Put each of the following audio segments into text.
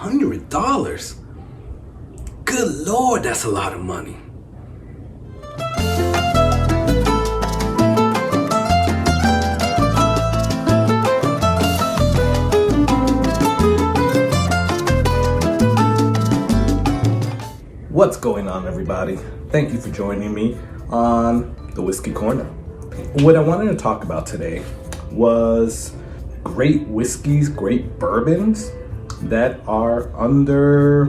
$100? Good Lord, that's a lot of money. What's going on, everybody? Thank you for joining me on the Whiskey Corner. What I wanted to talk about today was great whiskeys, great bourbons that are under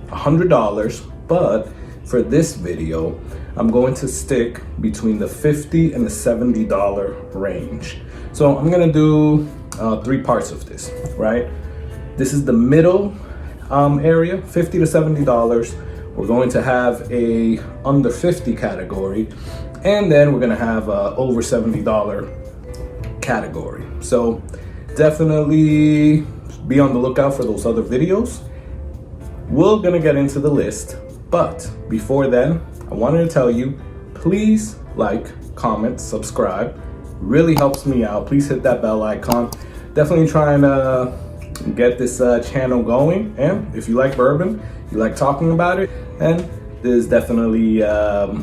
$100, but for this video, I'm going to stick between the $50 and the $70 range. So I'm gonna do 3 parts of this, right? This is the middle area, $50 to $70. We're going to have a under 50 category, and then we're gonna have a over $70 category. So definitely be on the lookout for those other videos. We're gonna get into the list, but before then, I wanted to tell you, please like, comment, subscribe. Really helps me out. Please hit that bell icon. Definitely trying to get this channel going, and if you like bourbon, you like talking about it, and this is definitely a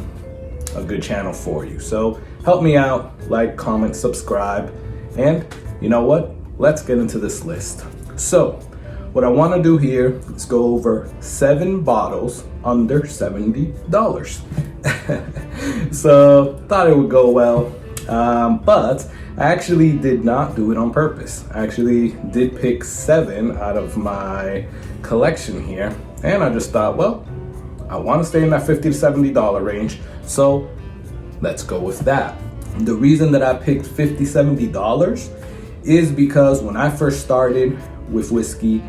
good channel for you. So help me out, like, comment, subscribe, and you know what? Let's get into this list. So what I want to do here is go over 7 bottles under $70. So thought it would go well, but I actually did not do it on purpose. I actually did pick 7 out of my collection here, and I just thought, well, I want to stay in that $50 to $70 range, so let's go with that. The reason that I picked $50, $70 is because when I first started with whiskey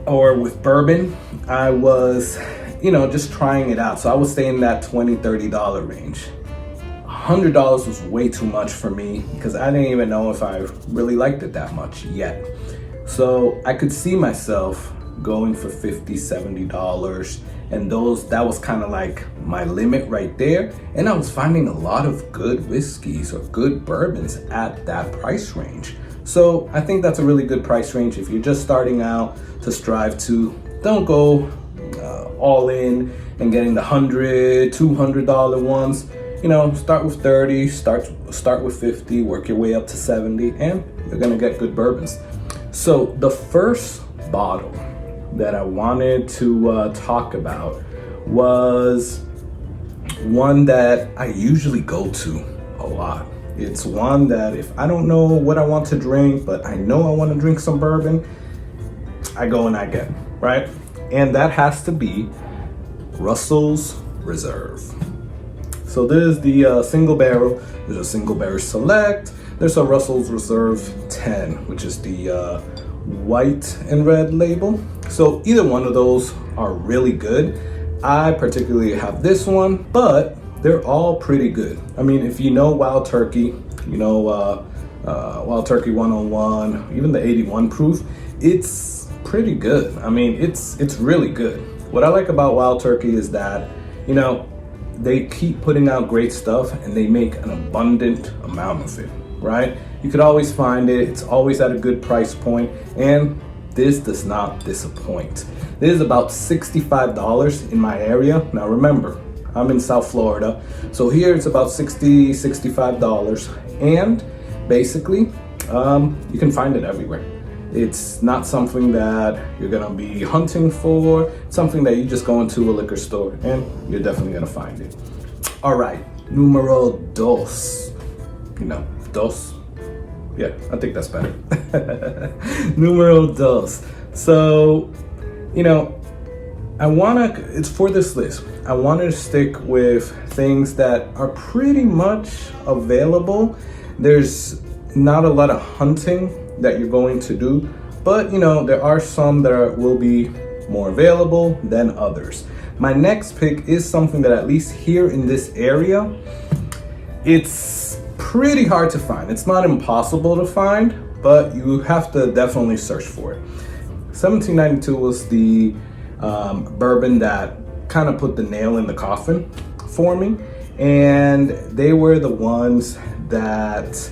or with bourbon, I was, just trying it out. So I was staying in that $20, $30 range. $100 was way too much for me because I didn't even know if I really liked it that much yet. So I could see myself going for $50, $70, and that was kind of like my limit right there. And I was finding a lot of good whiskeys or good bourbons at that price range. So I think that's a really good price range if you're just starting out to strive to. Don't go all in and getting the $100, $200 ones. Start with 30, start with 50, work your way up to 70, and you're gonna get good bourbons. So the first bottle that I wanted to talk about was one that I usually go to a lot. It's one that if I don't know what I want to drink, but I know I want to drink some bourbon, I go and I get it, right? And that has to be Russell's Reserve. So there's the single barrel, there's a single barrel select, there's a Russell's Reserve 10, which is the white and red label. So either one of those are really good. I particularly have this one, but they're all pretty good. I mean, if you know Wild Turkey, Wild Turkey 101, even the 81 proof, it's pretty good. I mean, it's really good. What I like about Wild Turkey is that, they keep putting out great stuff and they make an abundant amount of it, right? You could always find it. It's always at a good price point, and this does not disappoint. This is about $65 in my area. Now remember, I'm in South Florida, so here it's about $60, $65, and basically you can find it everywhere. It's not something that you're gonna be hunting for. It's something that you just go into a liquor store and you're definitely gonna find it. All right, numero dos. Dos. Yeah, I think that's better. Numero dos. So, it's for this list. I want to stick with things that are pretty much available. There's not a lot of hunting that you're going to do, but there are some that will be more available than others. My next pick is something that, at least here in this area, it's pretty hard to find. It's not impossible to find, but you have to definitely search for it. 1792 was the bourbon that kind of put the nail in the coffin for me, and they were the ones that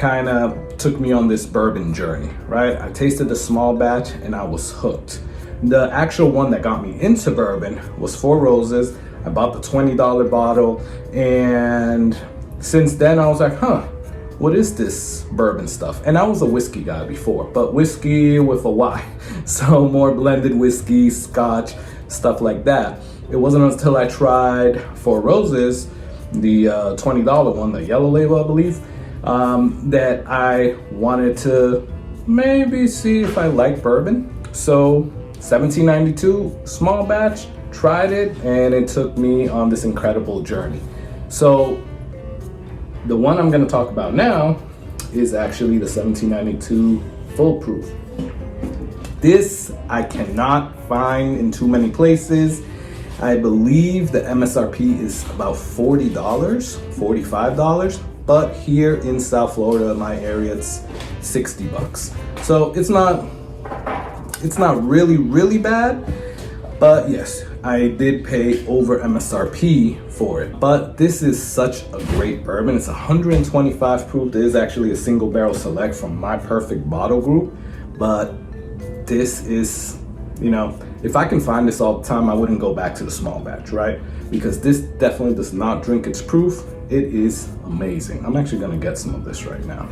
kind of took me on this bourbon journey, right? I tasted the small batch and I was hooked. The actual one that got me into bourbon was Four Roses. I bought the $20 bottle, and since then I was like, what is this bourbon stuff? And I was a whiskey guy before, but whiskey with a Y. So more blended whiskey, scotch, stuff like that. It wasn't until I tried Four Roses, the $20 one, the yellow label, I believe, that I wanted to maybe see if I like bourbon. So 1792, small batch, tried it, and it took me on this incredible journey. So the one I'm going to talk about now is actually the 1792 full proof. This I cannot find in too many places. I believe the MSRP is about $40, $45, but here in South Florida, my area, it's $60. So it's not really bad, but yes, I did pay over MSRP for it. But this is such a great bourbon. It's 125 proof. There is actually a single barrel select from My Perfect Bottle Group, but this is, if I can find this all the time, I wouldn't go back to the small batch, right? Because this definitely does not drink its proof. It is amazing. I'm actually gonna get some of this right now.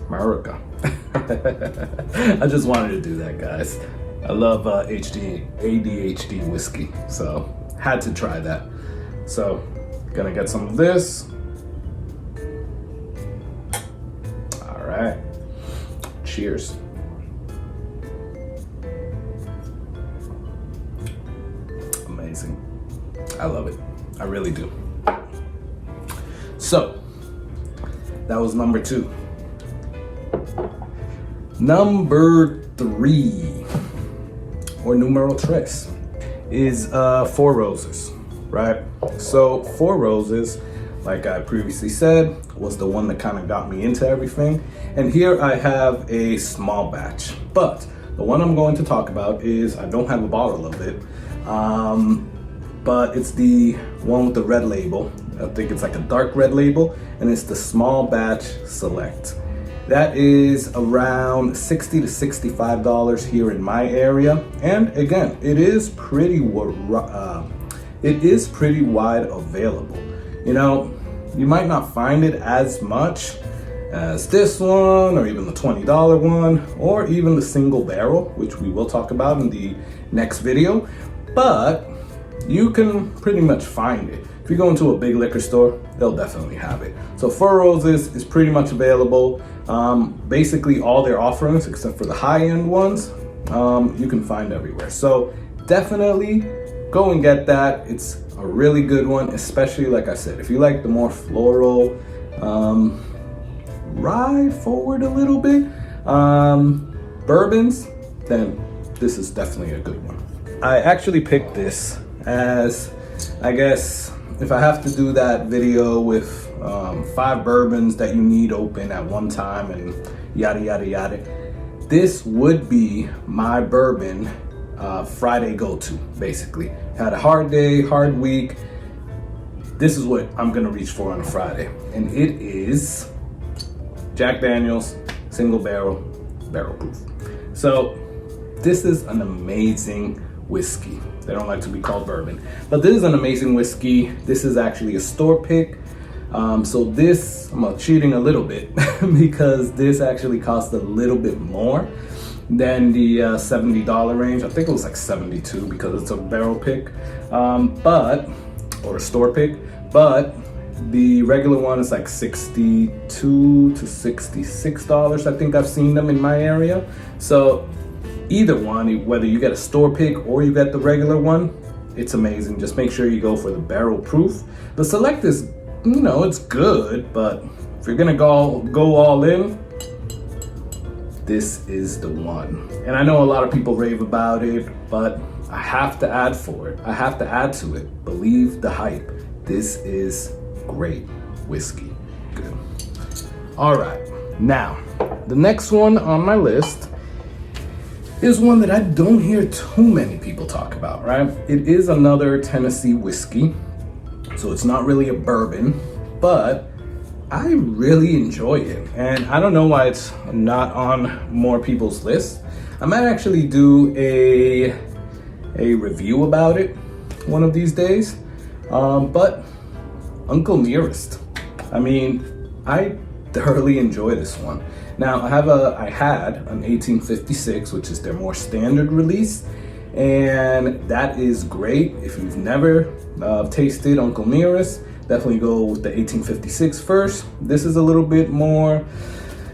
America. I just wanted to do that, guys. I love ADHD whiskey, so had to try that. So, gonna get some of this. All right, cheers. Amazing. I love it. I really do. So, that was number 2. Number 3, or numero tres, is Four Roses, right? So Four Roses, like I previously said, was the one that kind of got me into everything. And here I have a small batch, but the one I'm going to talk about is, I don't have a bottle of it, but it's the one with the red label. I think it's like a dark red label, and it's the small batch select. That is around $60 to $65 here in my area. And again, it is pretty wide available. You might not find it as much as this one, or even the $20 one, or even the single barrel, which we will talk about in the next video, but you can pretty much find it. If you go into a big liquor store, they'll definitely have it. So Four Roses is pretty much available. Basically all their offerings, except for the high-end ones, you can find everywhere. So definitely go and get that. It's a really good one, especially, like I said, if you like the more floral, ride forward a little bit, bourbons, then this is definitely a good one. I actually picked this as, I guess, if I have to do that video with 5 bourbons that you need open at one time and yada yada yada, this would be my bourbon Friday go-to. Basically, had a hard day, hard week, this is what I'm gonna reach for on a Friday, and it is Jack Daniel's single barrel proof. So this is an amazing whiskey. They don't like to be called bourbon, but this is an amazing whiskey. This is actually a store pick. So this, I'm cheating a little bit because this actually costs a little bit more than the $70 range. I think it was like 72 because it's a barrel pick, or a store pick, but the regular one is like $62 to $66. I think I've seen them in my area. So either one, whether you get a store pick or you get the regular one, it's amazing. Just make sure you go for the barrel proof. The select is, it's good, but if you're gonna go all in, this is the one. And I know a lot of people rave about it, but I have to add to it. Believe the hype. This is great whiskey. Good. All right, now the next one on my list is one that I don't hear too many people talk about, right? It is another Tennessee whiskey. So it's not really a bourbon, but I really enjoy it, and I don't know why it's not on more people's lists. I might actually do a review about it one of these days. But Uncle Nearest, I mean, I thoroughly enjoy this one. Now I had an 1856, which is their more standard release, and that is great. If you've never tasted Uncle Nearest, definitely go with the 1856 first. This is a little bit more,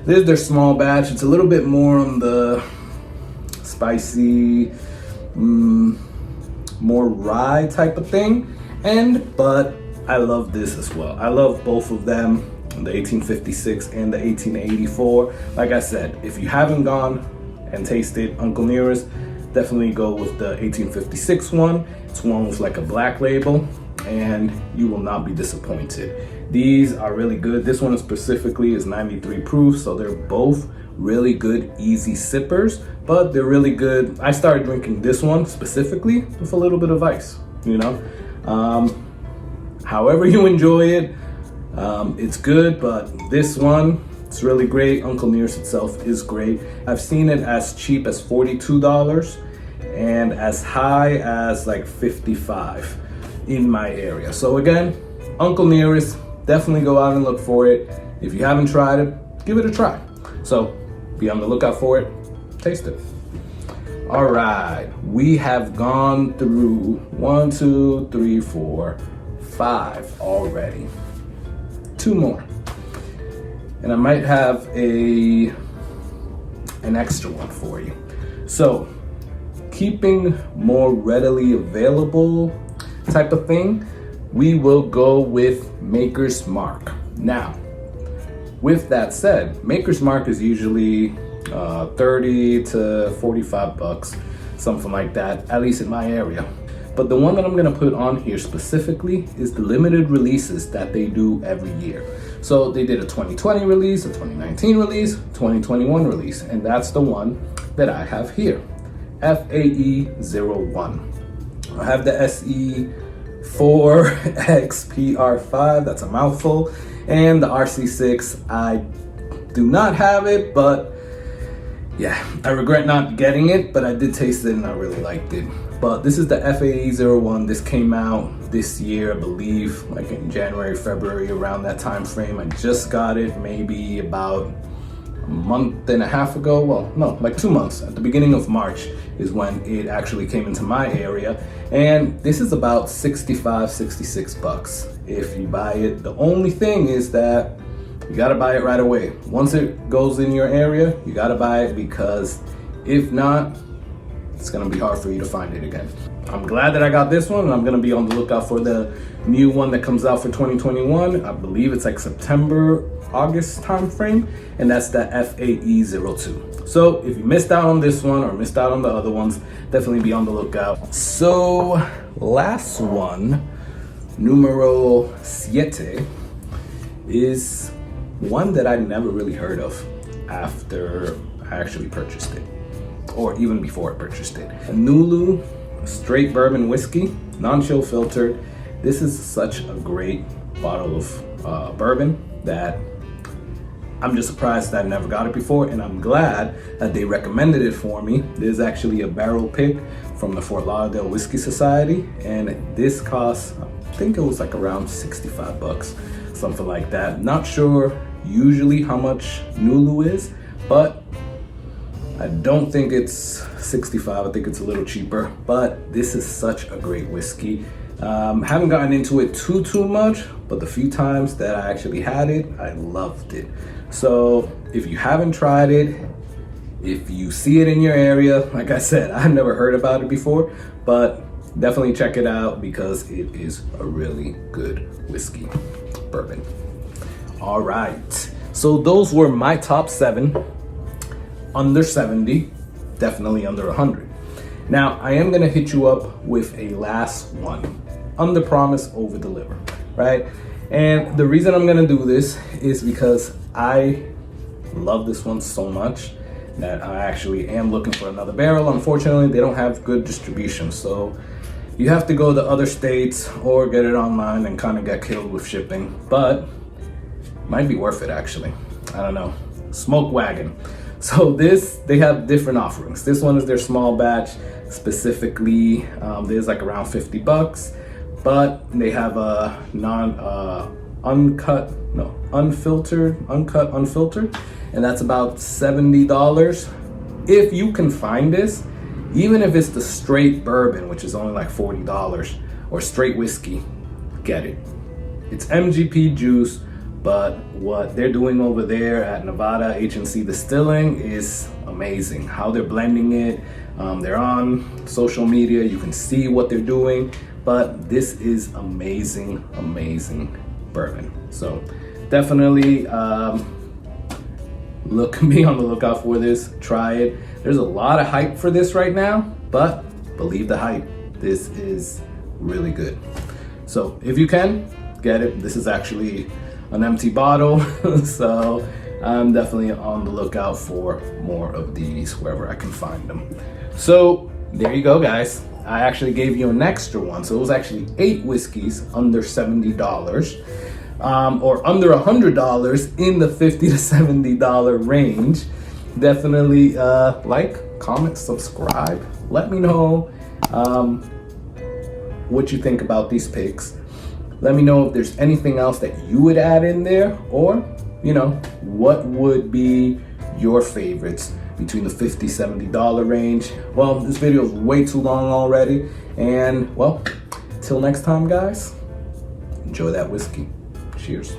this is their small batch. It's a little bit more on the spicy, more rye type of thing. But I love this as well. I love both of them, the 1856 and the 1884. Like I said, if you haven't gone and tasted Uncle Nearest, definitely go with the 1856 one. It's one with like a black label, and you will not be disappointed. These are really good. This one specifically is 93 proof, so they're both really good, easy sippers, but they're really good. I started drinking this one specifically with a little bit of ice, you know? However you enjoy it, it's good, but this one, it's really great. Uncle Nearest itself is great. I've seen it as cheap as $42 and as high as like $55 in my area. So again, Uncle Nearest, definitely go out and look for it. If you haven't tried it, give it a try. So be on the lookout for it, taste it. All right, we have gone through 1, 2, 3, 4, 5 already. 2 more. And I might have an extra one for you. So, keeping more readily available type of thing, we will go with Maker's Mark. Now, with that said, Maker's Mark is usually 30 to 45 bucks, something like that, at least in my area. But the one that I'm gonna put on here specifically is the limited releases that they do every year. So they did a 2020 release, a 2019 release, 2021 release, and that's the one that I have here, FAE01. I have the SE4XPR5, that's a mouthful, and the RC6. I do not have it, but yeah, I regret not getting it, but I did taste it and I really liked it. But this is the FAE01. This came out this year, I believe, like in January, February, around that time frame. I just got it maybe about a month and a half ago. Well, no, like 2 months. At the beginning of March is when it actually came into my area. And this is about 65, 66 bucks if you buy it. The only thing is that you gotta buy it right away. Once it goes in your area, you gotta buy it, because if not, it's gonna be hard for you to find it again. I'm glad that I got this one, and I'm gonna be on the lookout for the new one that comes out for 2021. I believe it's like September, August time frame, and that's the FAE02. So if you missed out on this one or missed out on the other ones, definitely be on the lookout. So last one, numero 7, is one that I never really heard of after I actually purchased it, or even before I purchased it. A Nulu straight bourbon whiskey, non-chill filtered. This is such a great bottle of bourbon that I'm just surprised that I never got it before, and I'm glad that they recommended it for me. There's actually a barrel pick from the Fort Lauderdale Whiskey Society, and this costs, I think it was like around 65 bucks, something like that. Not sure usually how much Nulu is, but I don't think it's 65. I think it's a little cheaper, but this is such a great whiskey. Haven't gotten into it too much, but the few times that I actually had it, I loved it. So if you haven't tried it, if you see it in your area, like I said, I've never heard about it before, but definitely check it out because it is a really good whiskey bourbon. All right, so those were my top 7. Under 70, definitely under 100. Now, I am gonna hit you up with a last one. Under promise, over deliver, right? And the reason I'm gonna do this is because I love this one so much that I actually am looking for another barrel. Unfortunately, they don't have good distribution, so you have to go to other states or get it online and kind of get killed with shipping. But Might be worth it actually. I don't know. Smoke Wagon. So they have different offerings. This one is their small batch specifically. There's like around $50, but they have a unfiltered, and that's about $70. If you can find this, even if it's the straight bourbon, which is only like $40, or straight whiskey, get it. It's MGP juice, but what they're doing over there at Nevada H&C Distilling is amazing. How they're blending it, they're on social media, you can see what they're doing, but this is amazing, amazing bourbon. So definitely be on the lookout for this, try it. There's a lot of hype for this right now, but believe the hype. This is really good. So if you can, get it. This is actually an empty bottle, so I'm definitely on the lookout for more of these wherever I can find them. So there you go, guys. I actually gave you an extra one, so it was actually 8 whiskeys under $70, or under $100 in the $50 to $70 range. Definitely like, comment, subscribe. Let me know what you think about these picks. Let me know if there's anything else that you would add in there, or, you know, what would be your favorites between the $50, $70 range. Well, this video is way too long already, and well, till next time, guys, enjoy that whiskey. Cheers.